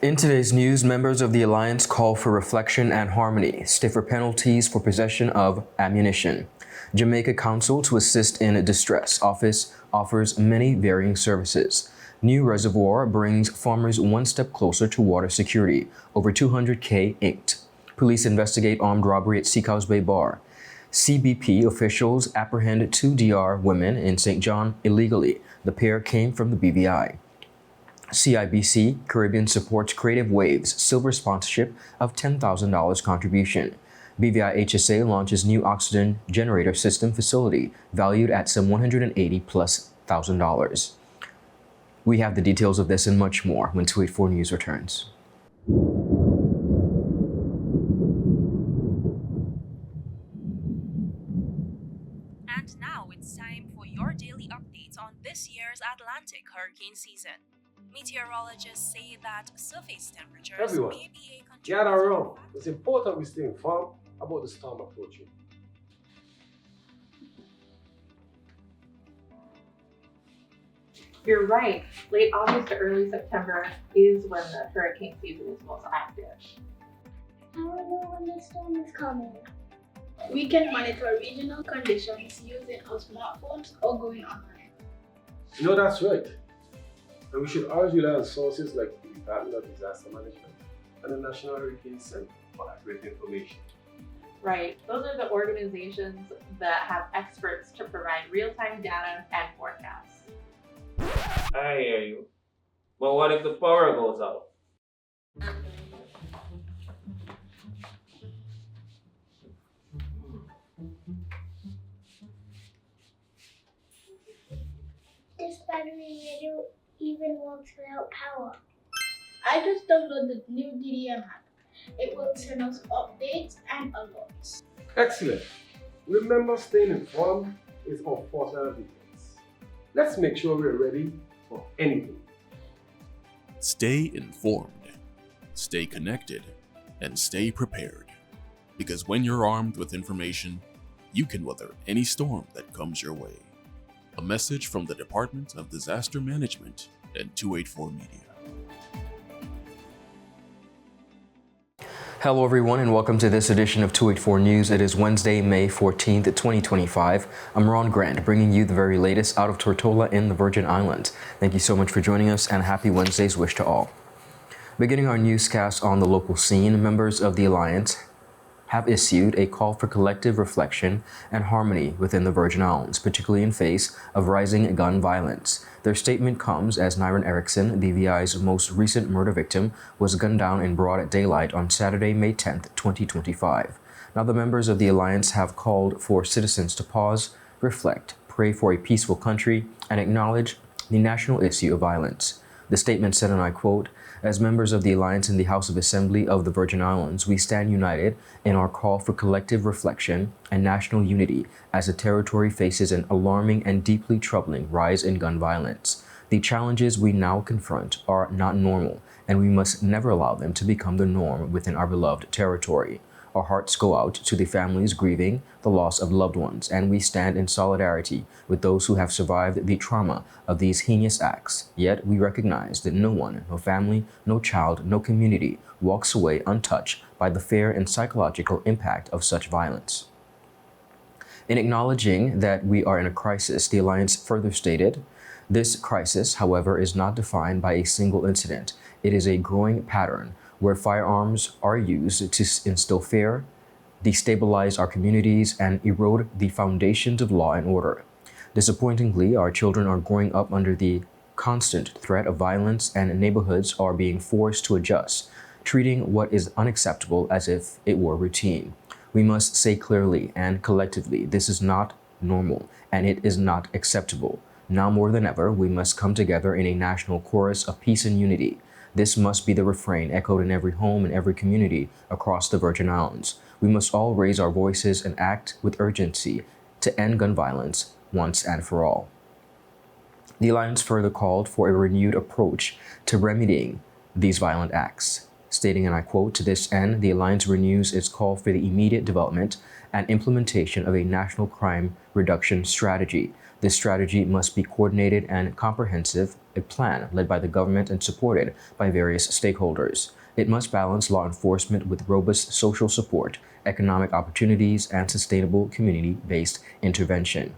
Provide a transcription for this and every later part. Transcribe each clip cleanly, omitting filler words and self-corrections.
In today's news, members of the Alliance call for reflection and harmony, stiffer penalties for possession of ammunition. Jamaica CONSUL to assist in distress office offers many varying services. New reservoir brings farmers one step closer to water security. Over 200K inked. Police investigate armed robbery at Seacows Bay Bar. CBP officials apprehend 2 DR women in St. John illegally. The pair came from the BVI. CIBC Caribbean supports Creative Waves silver sponsorship of $10,000 contribution. BVI HSA launches new oxygen generator system facility valued at some $180,000+. We have the details of this and much more when 284 News returns. And now it's time for your daily updates on this year's Atlantic hurricane season. Meteorologists say that surface temperatures may be a Gather contributor. around. It's important we stay informed about the storm approaching. You're right. Late August to early September is when the hurricane season is most active. How do I know when the storm is coming? We can monitor regional conditions using our smartphones or going online. You know, that's right. And we should always rely on sources like the Department of Disaster Management and the National Hurricane Center for accurate information. Right. Those are the organizations that have experts to provide real-time data and forecasts. I hear you. But what if the power goes out? This battery radio even works without power. I just downloaded the new DDM app. It will send us updates and alerts. Excellent. Remember, staying informed is our first line of defense. Let's make sure we're ready for anything. Stay informed, stay connected, and stay prepared. Because when you're armed with information, you can weather any storm that comes your way. A message from the Department of Disaster Management and 284 Media. Hello everyone and welcome to this edition of 284 News. It is Wednesday, May 14th, 2025. I'm Ron Grant, bringing you the very latest out of Tortola in the Virgin Islands. Thank you so much for joining us and happy Wednesday's wish to all. Beginning our newscast on the local scene, members of the Alliance have issued a call for collective reflection and harmony within the Virgin Islands, particularly in face of rising gun violence. Their statement comes as Nyron Erickson, BVI's most recent murder victim, was gunned down in broad daylight on Saturday, May 10th, 2025. Now, the members of the Alliance have called for citizens to pause, reflect, pray for a peaceful country, and acknowledge the national issue of violence. The statement said, and I quote, "As members of the Alliance in the House of Assembly of the Virgin Islands, we stand united in our call for collective reflection and national unity as the territory faces an alarming and deeply troubling rise in gun violence. The challenges we now confront are not normal, and we must never allow them to become the norm within our beloved territory. Our hearts go out to the families grieving the loss of loved ones, and we stand in solidarity with those who have survived the trauma of these heinous acts. Yet we recognize that no one, no family, no child, no community walks away untouched by the fear and psychological impact of such violence." In acknowledging that we are in a crisis, the Alliance further stated, "This crisis, however, is not defined by a single incident. It is a growing pattern where firearms are used to instill fear, destabilize our communities, and erode the foundations of law and order. Disappointingly, our children are growing up under the constant threat of violence, and neighborhoods are being forced to adjust, treating what is unacceptable as if it were routine. We must say clearly and collectively, this is not normal, and it is not acceptable. Now more than ever, we must come together in a national chorus of peace and unity. This must be the refrain echoed in every home and every community across the Virgin Islands. We must all raise our voices and act with urgency to end gun violence once and for all." The Alliance further called for a renewed approach to remedying these violent acts, stating, and I quote, "To this end, the Alliance renews its call for the immediate development and implementation of a national crime reduction strategy. This strategy must be coordinated and comprehensive, a plan led by the government and supported by various stakeholders. It must balance law enforcement with robust social support, economic opportunities, and sustainable community-based intervention.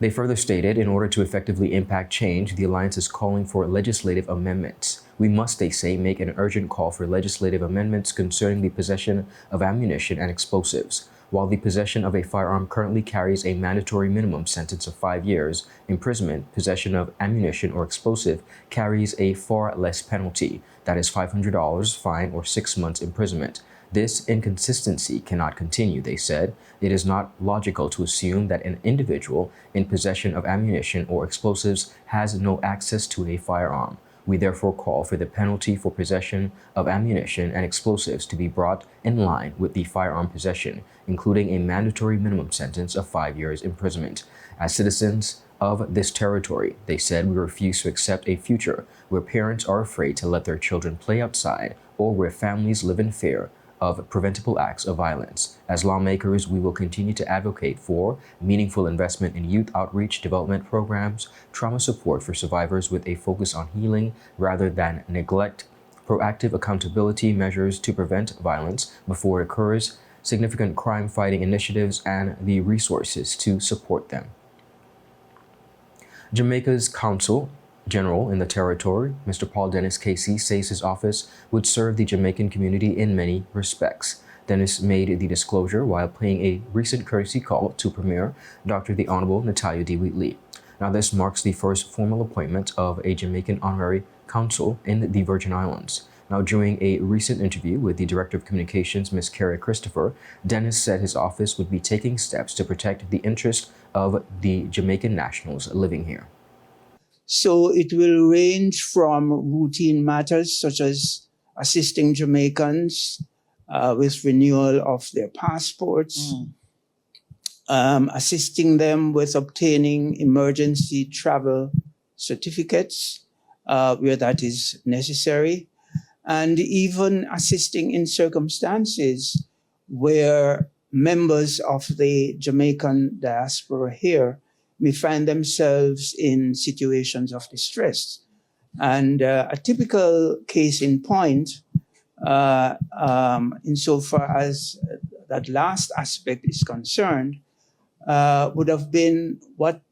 They further stated, in order to effectively impact change, the Alliance is calling for legislative amendments. We must, they say, make an urgent call for legislative amendments concerning the possession of ammunition and explosives. While the possession of a firearm currently carries a mandatory minimum sentence of 5 years imprisonment, possession of ammunition or explosive carries a far less penalty, that is $500 fine or 6 months imprisonment. This inconsistency cannot continue, they said. It is not logical to assume that an individual in possession of ammunition or explosives has no access to a firearm. We therefore call for the penalty for possession of ammunition and explosives to be brought in line with the firearm possession, including a mandatory minimum sentence of 5 years imprisonment. As citizens of this territory, they said, we refuse to accept a future where parents are afraid to let their children play outside or where families live in fear of preventable acts of violence. As lawmakers, we will continue to advocate for meaningful investment in youth outreach development programs, trauma support for survivors with a focus on healing rather than neglect, proactive accountability measures to prevent violence before it occurs, significant crime-fighting initiatives, and the resources to support them. Jamaica's Consul General in the territory, Mr. Paul Dennis Casey, says his office would serve the Jamaican community in many respects. Dennis made the disclosure while paying a recent courtesy call to Premier Dr. the Honorable Natalia D. Wheatley. Now, this marks the first formal appointment of a Jamaican honorary consul in the Virgin Islands. Now, during a recent interview with the Director of Communications, Ms. Carrie Christopher, Dennis said his office would be taking steps to protect the interest of the Jamaican nationals living here. So it will range from routine matters such as assisting Jamaicans with renewal of their passports, assisting them with obtaining emergency travel certificates where that is necessary, and even assisting in circumstances where members of the Jamaican diaspora here may find themselves in situations of distress. And a typical case in point, insofar as that last aspect is concerned, would have been what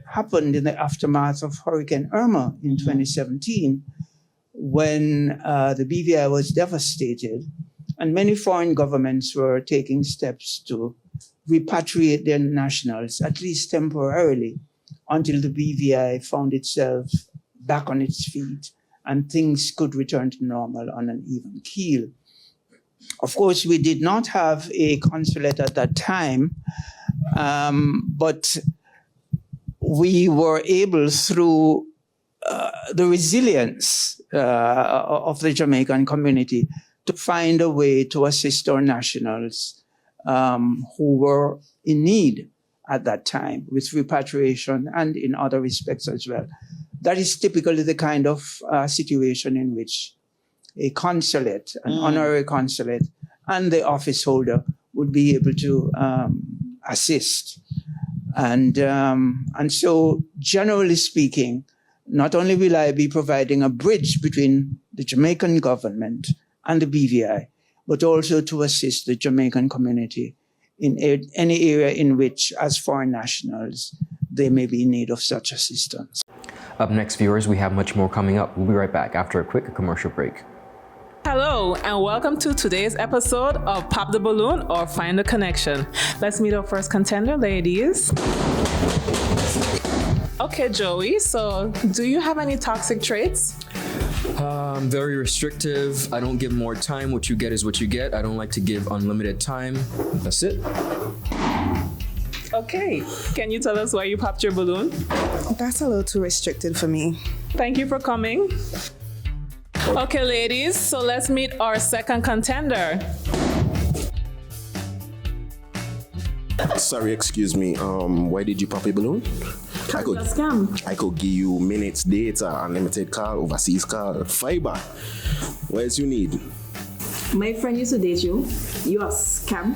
happened in the aftermath of Hurricane Irma in 2017, when the BVI was devastated, and many foreign governments were taking steps to repatriate their nationals, at least temporarily, until the BVI found itself back on its feet and things could return to normal on an even keel. Of course, we did not have a consulate at that time, but we were able, through the resilience of the Jamaican community, to find a way to assist our nationals who were in need at that time with repatriation and in other respects as well. That is typically the kind of situation in which a consulate, an honorary consulate, and the office holder would be able to assist. And so, generally speaking, not only will I be providing a bridge between the Jamaican government and the BVI, but also to assist the Jamaican community in any area in which, as foreign nationals, they may be in need of such assistance. Up next, viewers, we have much more coming up. We'll be right back after a quick commercial break. Hello, and welcome to today's episode of Pop the Balloon or Find the Connection. Let's meet our first contender, ladies. Okay, Joey, so do you have any toxic traits? I'm very restrictive. I don't give more time. What you get is what you get. I don't like to give unlimited time. That's it. Okay, can you tell us why you popped your balloon? That's a little too restricted for me. Thank you for coming. Okay, ladies, so let's meet our second contender. Sorry, excuse me. Why did you pop a balloon? I could give you minutes, data, unlimited call, overseas call, fiber. What else you need? My friend used to date you. You are a scam.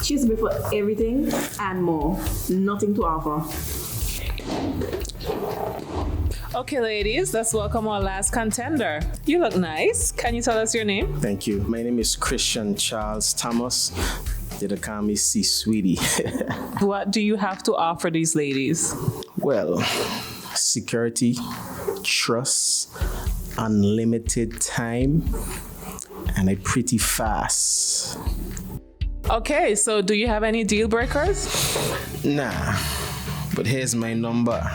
She used to be for everything and more. Nothing to offer. Okay, ladies, let's welcome our last contender. You look nice. Can you tell us your name? Thank you. My name is Christian Charles Thomas. They call me C Sweetie. What do you have to offer these ladies? Well, security, trust, unlimited time, and a pretty fast. Okay, so do you have any deal breakers? Nah, but here's my number.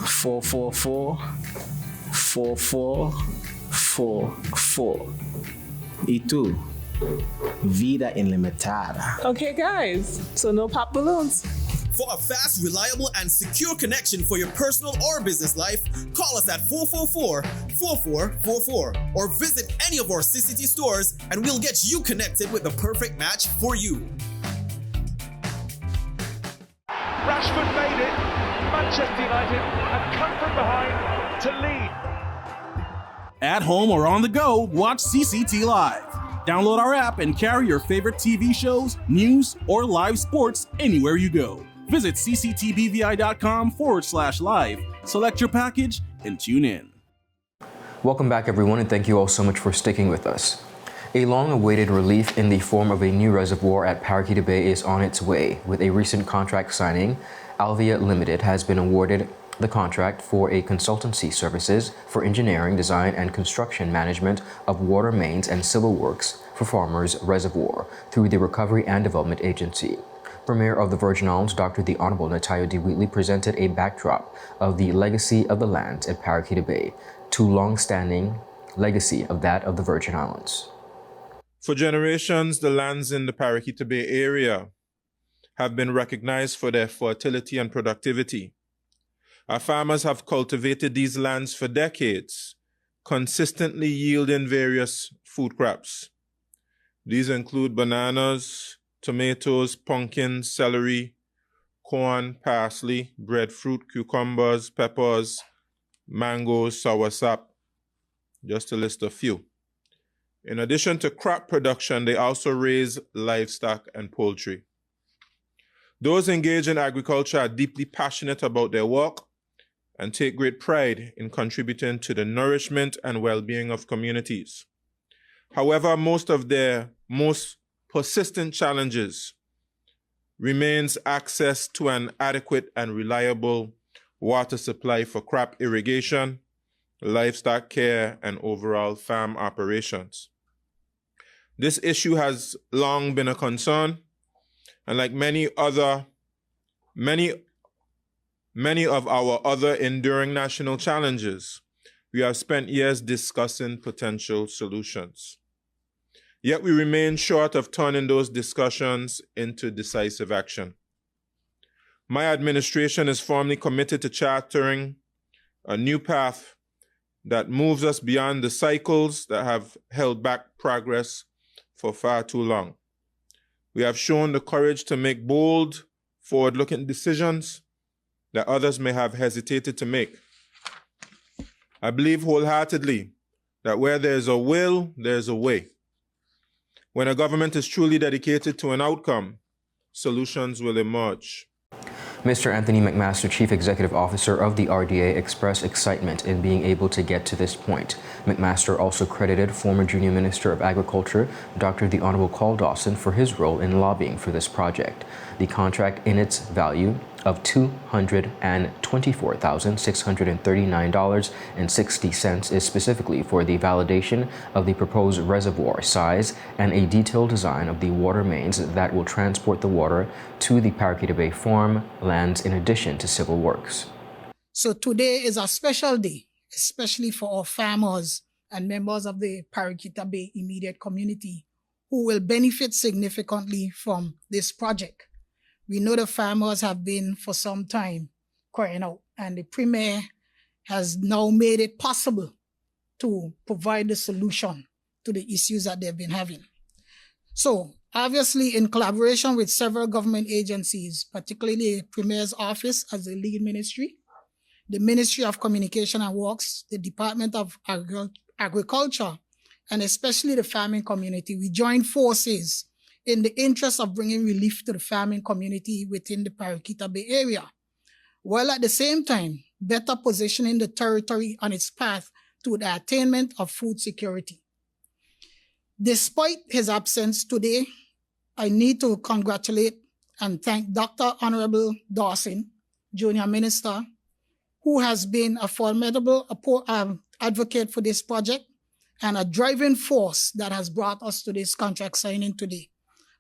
444-4444. Y tú, vida ilimitada. Okay, guys, so no pop balloons. For a fast, reliable, and secure connection for your personal or business life, call us at 444-4444 or visit any of our CCT stores and we'll get you connected with the perfect match for you. Rashford made it. Manchester United have come from behind to lead. At home or on the go, watch CCT Live. Download our app and carry your favorite TV shows, news, or live sports anywhere you go. Visit cctbvi.com/live, select your package, and tune in. Welcome back, everyone, and thank you all so much for sticking with us. A long-awaited relief in the form of a new reservoir at Paraquita Bay is on its way. With a recent contract signing, Alvia Limited has been awarded the contract for a consultancy services for engineering, design, and construction management of water mains and civil works for Farmers Reservoir through the Recovery and Development Agency. Premier of the Virgin Islands, Dr. The Honorable Natayo D. Wheatley, presented a backdrop of the legacy of the lands at Paraquita Bay to long-standing legacy of that of the Virgin Islands. For generations, the lands in the Paraquita Bay area have been recognized for their fertility and productivity. Our farmers have cultivated these lands for decades, consistently yielding various food crops. These include bananas, tomatoes, pumpkins, celery, corn, parsley, breadfruit, cucumbers, peppers, mangoes, soursop, just to list a few. In addition to crop production, they also raise livestock and poultry. Those engaged in agriculture are deeply passionate about their work and take great pride in contributing to the nourishment and well-being of communities. However, most of their most persistent challenges remains access to an adequate and reliable water supply for crop irrigation, livestock care, and overall farm operations. This issue has long been a concern, and like many of our other enduring national challenges, we have spent years discussing potential solutions. Yet we remain short of turning those discussions into decisive action. My administration is firmly committed to chartering a new path that moves us beyond the cycles that have held back progress for far too long. We have shown the courage to make bold, forward-looking decisions that others may have hesitated to make. I believe wholeheartedly that where there's a will, there's a way. When a government is truly dedicated to an outcome, solutions will emerge. Mr. Anthony McMaster, Chief Executive Officer of the RDA, expressed excitement in being able to get to this point. McMaster also credited former Junior Minister of Agriculture, Dr. The Honorable Carl Dawson, for his role in lobbying for this project. The contract, in its value of $224,639.60, is specifically for the validation of the proposed reservoir size and a detailed design of the water mains that will transport the water to the Paraquita Bay farm lands in addition to civil works. So today is a special day, especially for our farmers and members of the Paraquita Bay immediate community who will benefit significantly from this project. We know the farmers have been for some time crying out, and the Premier has now made it possible to provide the solution to the issues that they've been having. So obviously, in collaboration with several government agencies, particularly the Premier's office as the lead ministry, the Ministry of Communication and Works, the Department of Agriculture, and especially the farming community, we joined forces in the interest of bringing relief to the farming community within the Paraquita Bay area, while at the same time better positioning the territory on its path to the attainment of food security. Despite his absence today, I need to congratulate and thank Dr. Honorable Dawson, Junior Minister, who has been a formidable advocate for this project and a driving force that has brought us to this contract signing today.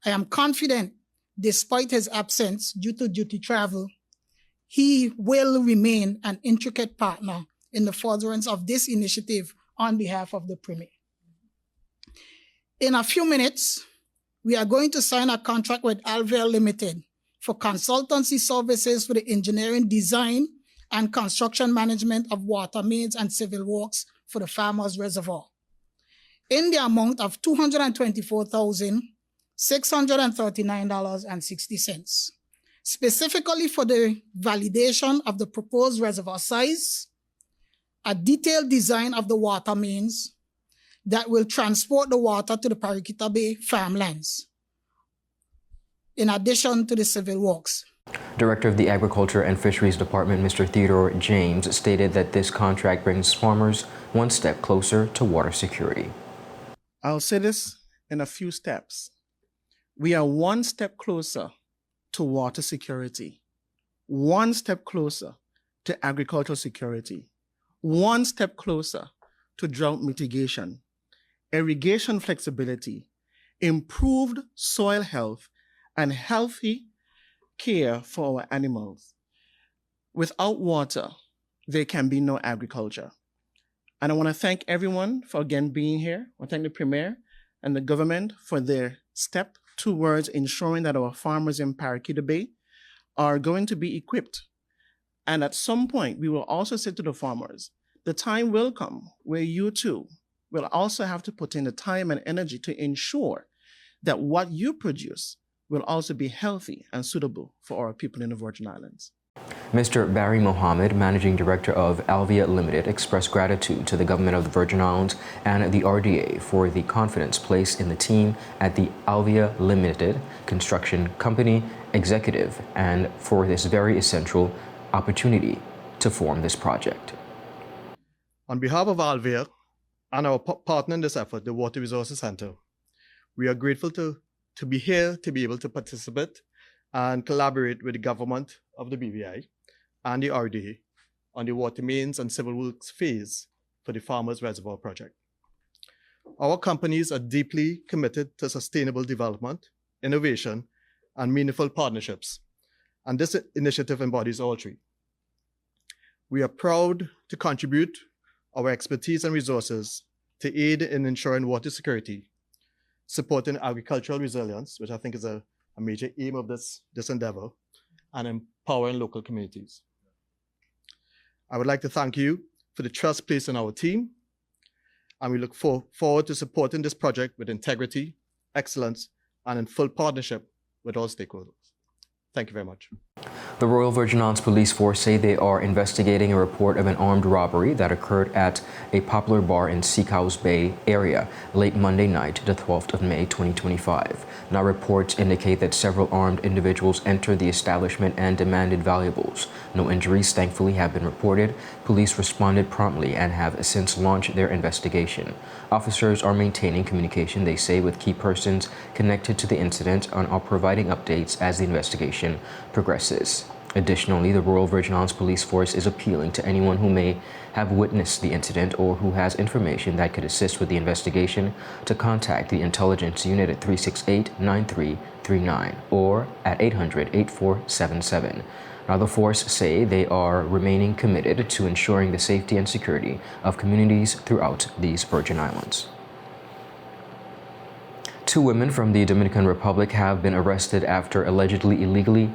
I am confident, despite his absence due to duty travel, he will remain an intricate partner in the furtherance of this initiative on behalf of the Premier. In a few minutes, we are going to sign a contract with Alvear Limited for consultancy services for the engineering, design, and construction management of water mains and civil works for the Farmers Reservoir in the amount of $224,639.60, specifically for the validation of the proposed reservoir size, a detailed design of the water mains that will transport the water to the Paraquita Bay farmlands, in addition to the civil works. Director of the Agriculture and Fisheries Department, Mr. Theodore James, stated that this contract brings farmers one step closer to water security. I'll say this in a few steps. We are one step closer to water security, one step closer to agricultural security, one step closer to drought mitigation, irrigation flexibility, improved soil health, and healthy care for our animals. Without water, there can be no agriculture. And I want to thank everyone for again being here. I want to thank the Premier and the government for their step towards ensuring that our farmers in Paraquita Bay are going to be equipped. And at some point, we will also say to the farmers, the time will come where you too will also have to put in the time and energy to ensure that what you produce will also be healthy and suitable for our people in the Virgin Islands. Mr. Barry Mohammed, Managing Director of Alvear Limited, expressed gratitude to the Government of the Virgin Islands and the RDA for the confidence placed in the team at the Alvear Limited Construction Company Executive and for this very essential opportunity to form this project. On behalf of Alvear and our partner in this effort, the Water Resources Center, we are grateful to be here, to be able to participate and collaborate with the government of the BVI and the RDA on the water mains and civil works phase for the Farmers Reservoir project. Our companies are deeply committed to sustainable development, innovation, and meaningful partnerships, and this initiative embodies all three. We are proud to contribute our expertise and resources to aid in ensuring water security, supporting agricultural resilience, which I think is a major aim of this endeavor, and empowering local communities. I would like to thank you for the trust placed in our team, and we look forward to supporting this project with integrity, excellence, and in full partnership with all stakeholders. Thank you very much. The Royal Virgin Islands Police Force say they are investigating a report of an armed robbery that occurred at a popular bar in Seacows Bay area late Monday night, the 12th of May, 2025. Now reports indicate that several armed individuals entered the establishment and demanded valuables. No injuries, thankfully, have been reported. Police responded promptly and have since launched their investigation. Officers are maintaining communication, they say, with key persons connected to the incident and are providing updates as the investigation progresses. Additionally, the Royal Virgin Islands Police Force is appealing to anyone who may have witnessed the incident or who has information that could assist with the investigation to contact the Intelligence Unit at 368-9339 or at 800-8477. Now, the force say they are remaining committed to ensuring the safety and security of communities throughout these Virgin Islands. 2 women from the Dominican Republic have been arrested after allegedly illegally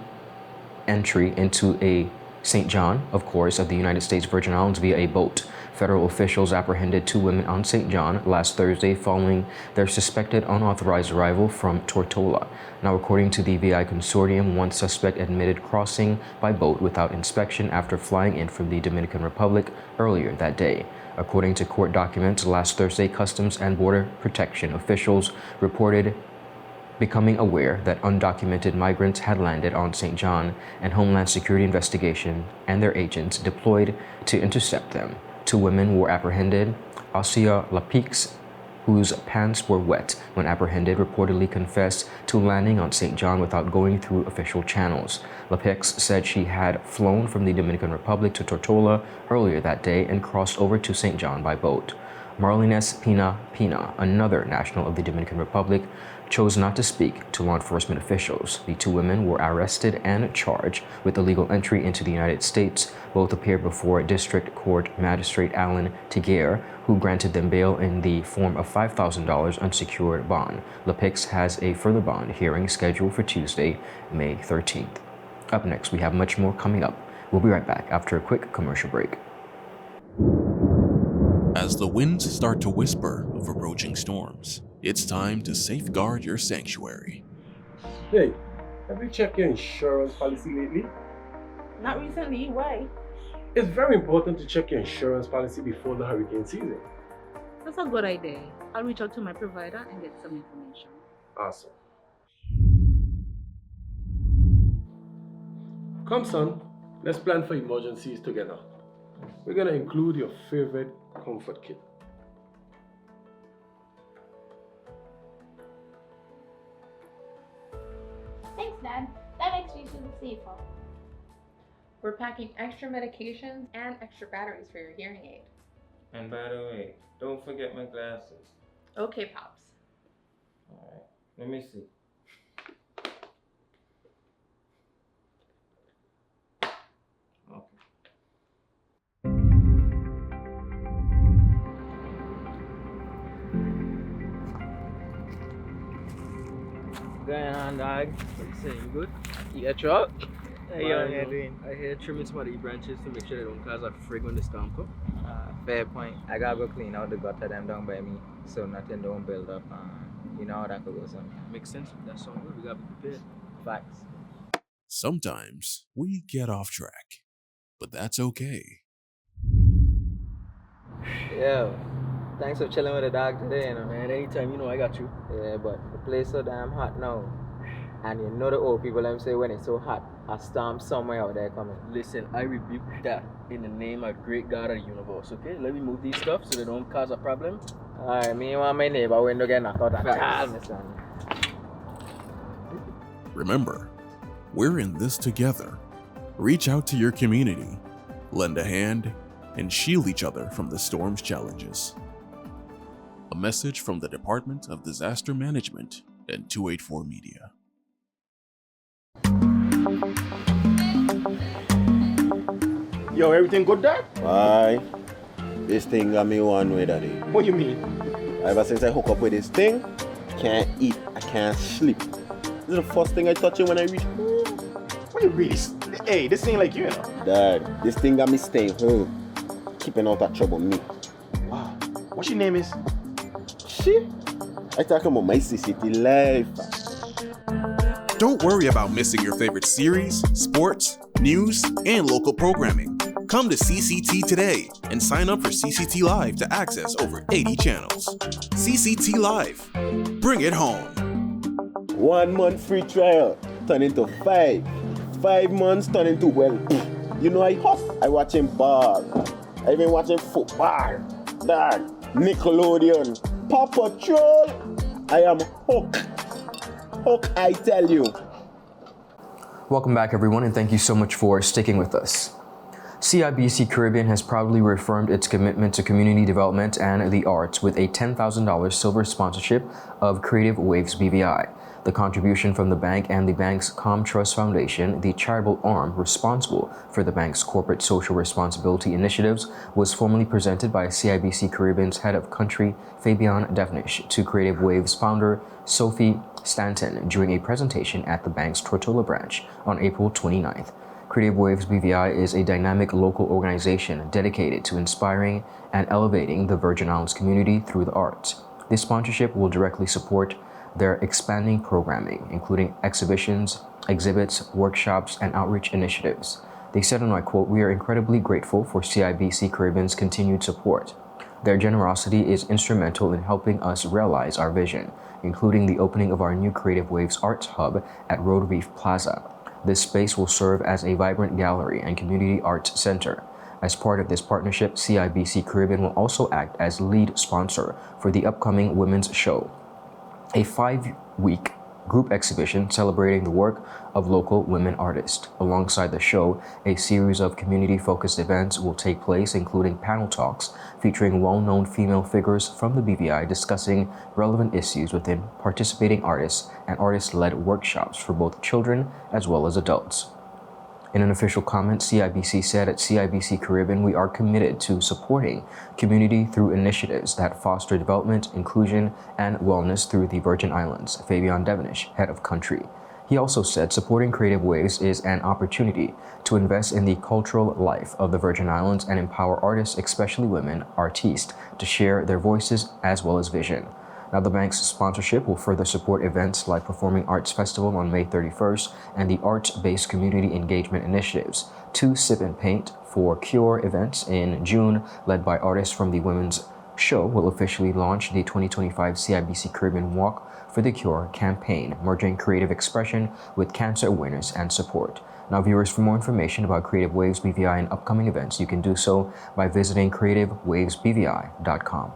entry into a St. John, of course, of the United States Virgin Islands via a boat. Federal officials apprehended 2 women on St. John last Thursday following their suspected unauthorized arrival from Tortola. Now, according to the VI Consortium, one suspect admitted crossing by boat without inspection after flying in from the Dominican Republic earlier that day. According to court documents, last Thursday, Customs and Border Protection officials reported becoming aware that undocumented migrants had landed on St. John, and Homeland Security Investigation and their agents deployed to intercept them. 2 women were apprehended. Asia Lapix, whose pants were wet when apprehended, reportedly confessed to landing on St. John without going through official channels. Lapix said she had flown from the Dominican Republic to Tortola earlier that day and crossed over to St. John by boat. Marlines Pina, another national of the Dominican Republic, chose not to speak to law enforcement officials. The 2 women were arrested and charged with illegal entry into the United States. Both appeared before District Court Magistrate Alan Teguer, who granted them bail in the form of $5,000 unsecured bond. Lapix has a further bond hearing scheduled for Tuesday, May 13th. Up next, we have much more coming up. We'll be right back after a quick commercial break. As the winds start to whisper of approaching storms, it's time to safeguard your sanctuary. Hey, have you checked your insurance policy lately? Not recently, why? It's very important to check your insurance policy before the hurricane season. That's a good idea. I'll reach out to my provider and get some information. Awesome. Come, son, let's plan for emergencies together. We're gonna include your favorite comfort kit. Thanks, Dad. That makes me feel safer. We're packing extra medications and extra batteries for your hearing aid. And by the way, don't forget my glasses. Okay, Pops. Alright, let me see. Going on, dog? What you saying? You good? You got truck? How you on here doing? I hear trimming some of the branches to make sure they don't cause a frig when the storm come. Fair point. I gotta go clean out the gutter them down by me so nothing don't build up. You know how that could go sometimes. Makes sense. That sounds good. We gotta be prepared. Facts. Sometimes we get off track, but that's okay. Yeah. Thanks for chilling with the dog today, you know. Man, anytime, you know I got you. Yeah, but the place so damn hot now. And you know the old people them say when it's so hot, a storm somewhere out there coming. Listen, I rebuke that in the name of great God of the universe, okay? Let me move these stuff so they don't cause a problem. Alright, me want my neighbor window get knocked out at all, Mr. Remember, we're in this together. Reach out to your community, lend a hand, and shield each other from the storm's challenges. A message from the Department of Disaster Management and 284 Media. Yo, everything good, Dad? Aye. This thing got me one way, Daddy. What you mean? Ever since I hook up with this thing, can't eat, I can't sleep. This is the first thing I touch it when I reach home. What you really? Hey, this ain't like you, you know. Dad, this thing got me staying home, keeping out of trouble me. Wow. What your name is? Shit. I talking about my CCT life. Don't worry about missing your favorite series, sports, news, and local programming. Come to CCT today and sign up for CCT Live to access over 80 channels. CCT Live. Bring it home. 1 month free trial turn into 5. 5 months turn into, well, you know I hustle. I watching ball. I even watching football. Dad, Nickelodeon, Paw Patrol. I am hooked. Hook, I tell you. Welcome back, everyone, and thank you so much for sticking with us. CIBC Caribbean has proudly reaffirmed its commitment to community development and the arts with a $10,000 silver sponsorship of Creative Waves BVI. The contribution from the bank and the bank's ComTrust Foundation, the charitable arm responsible for the bank's corporate social responsibility initiatives, was formally presented by CIBC Caribbean's head of country, Fabian Devnish, to Creative Waves founder Sophie Stanton during a presentation at the bank's Tortola branch on April 29th. Creative Waves BVI is a dynamic local organization dedicated to inspiring and elevating the Virgin Islands community through the arts. This sponsorship will directly support their expanding programming, including exhibitions, exhibits, workshops, and outreach initiatives. They said, and I quote, "We are incredibly grateful for CIBC Caribbean's continued support. Their generosity is instrumental in helping us realize our vision including the opening of our new Creative Waves Arts Hub at Road Reef Plaza. This space will serve as a vibrant gallery and community arts center. As part of this partnership, CIBC Caribbean will also act as lead sponsor for the upcoming Women's Show, a 5-week group exhibition celebrating the work of local women artists. Alongside the show, a series of community-focused events will take place, including panel talks featuring well-known female figures from the BVI discussing relevant issues within participating artists and artist-led workshops for both children as well as adults. In an official comment, CIBC said, at CIBC Caribbean, we are committed to supporting community through initiatives that foster development, inclusion, and wellness through the Virgin Islands. Fabian Devonish, head of country. He also said supporting Creative Waves is an opportunity to invest in the cultural life of the Virgin Islands and empower artists, especially women artistes, to share their voices as well as vision. Now, the bank's sponsorship will further support events like Performing Arts Festival on May 31st and the arts-based community engagement initiatives. 2 Sip and Paint for Cure events in June, led by artists from the Women's Show, will officially launch the 2025 CIBC Caribbean Walk for the Cure campaign, merging creative expression with cancer awareness and support. Now, viewers, for more information about Creative Waves BVI and upcoming events, you can do so by visiting creativewavesbvi.com.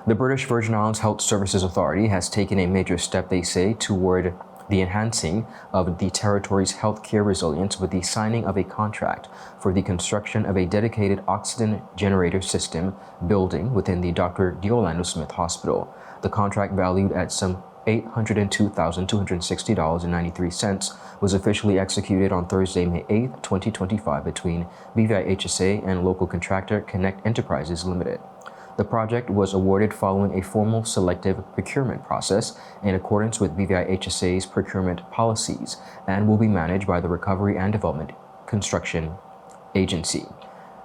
The British Virgin Islands Health Services Authority has taken a major step, they say, toward the enhancing of the territory's healthcare resilience with the signing of a contract for the construction of a dedicated oxygen generator system building within the Dr. D'Orlando Smith Hospital. The contract, valued at some $802,260.93, was officially executed on Thursday, May 8, 2025, between BVI HSA and local contractor Connect Enterprises Limited. The project was awarded following a formal selective procurement process in accordance with BVI HSA's procurement policies and will be managed by the Recovery and Development Construction Agency.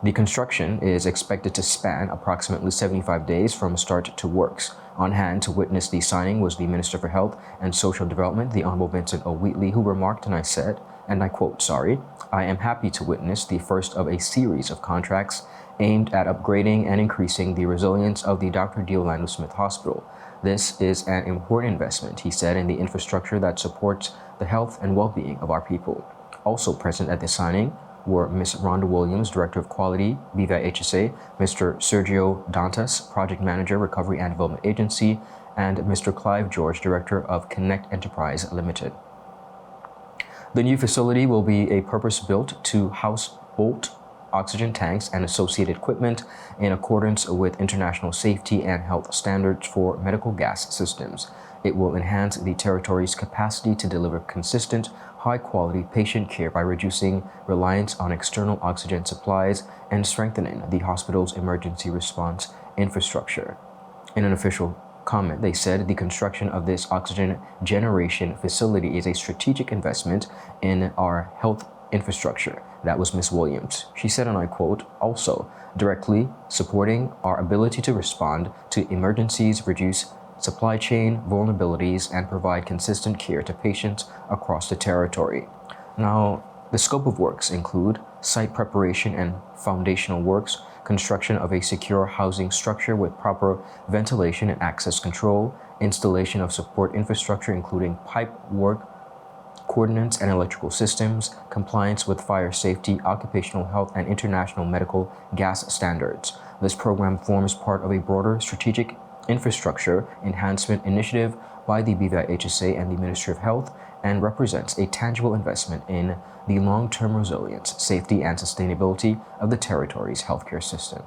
The construction is expected to span approximately 75 days from start to works. On hand to witness the signing was the Minister for Health and Social Development, the Honorable Vincent O. Wheatley, who remarked, and I said, and I quote, I am happy to witness the first of a series of contracts aimed at upgrading and increasing the resilience of the Dr. D'Orlando Smith Hospital. This is an important investment, he said, in the infrastructure that supports the health and well-being of our people. Also present at the signing were Ms. Rhonda Williams, Director of Quality, BVI HSA, Mr. Sergio Dantas, Project Manager, Recovery and Development Agency, and Mr. Clive George, Director of Connect Enterprise Limited. The new facility will be a purpose-built to house bolt oxygen tanks and associated equipment in accordance with international safety and health standards for medical gas systems. It will enhance the territory's capacity to deliver consistent, high-quality patient care by reducing reliance on external oxygen supplies and strengthening the hospital's emergency response infrastructure. In an official comment, they said the construction of this oxygen generation facility is a strategic investment in our health infrastructure. That was Ms. Williams. She said, and I quote, also directly supporting our ability to respond to emergencies, reduce supply chain vulnerabilities, and provide consistent care to patients across the territory. Now, the scope of works include site preparation and foundational works, construction of a secure housing structure with proper ventilation and access control, installation of support infrastructure including pipe work, coordinates and electrical systems, compliance with fire safety, occupational health, and international medical gas standards. This program forms part of a broader strategic infrastructure enhancement initiative by the BVI HSA and the Ministry of Health and represents a tangible investment in the long-term resilience, safety, and sustainability of the territory's healthcare system.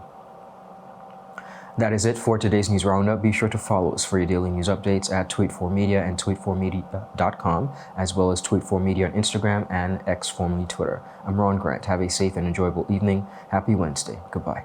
That is it for today's news roundup. Be sure to follow us for your daily news updates at Tweet4Media and tweet4media.com, as well as Tweet4Media on Instagram and X, formerly Twitter. I'm Ron Grant. Have a safe and enjoyable evening. Happy Wednesday. Goodbye.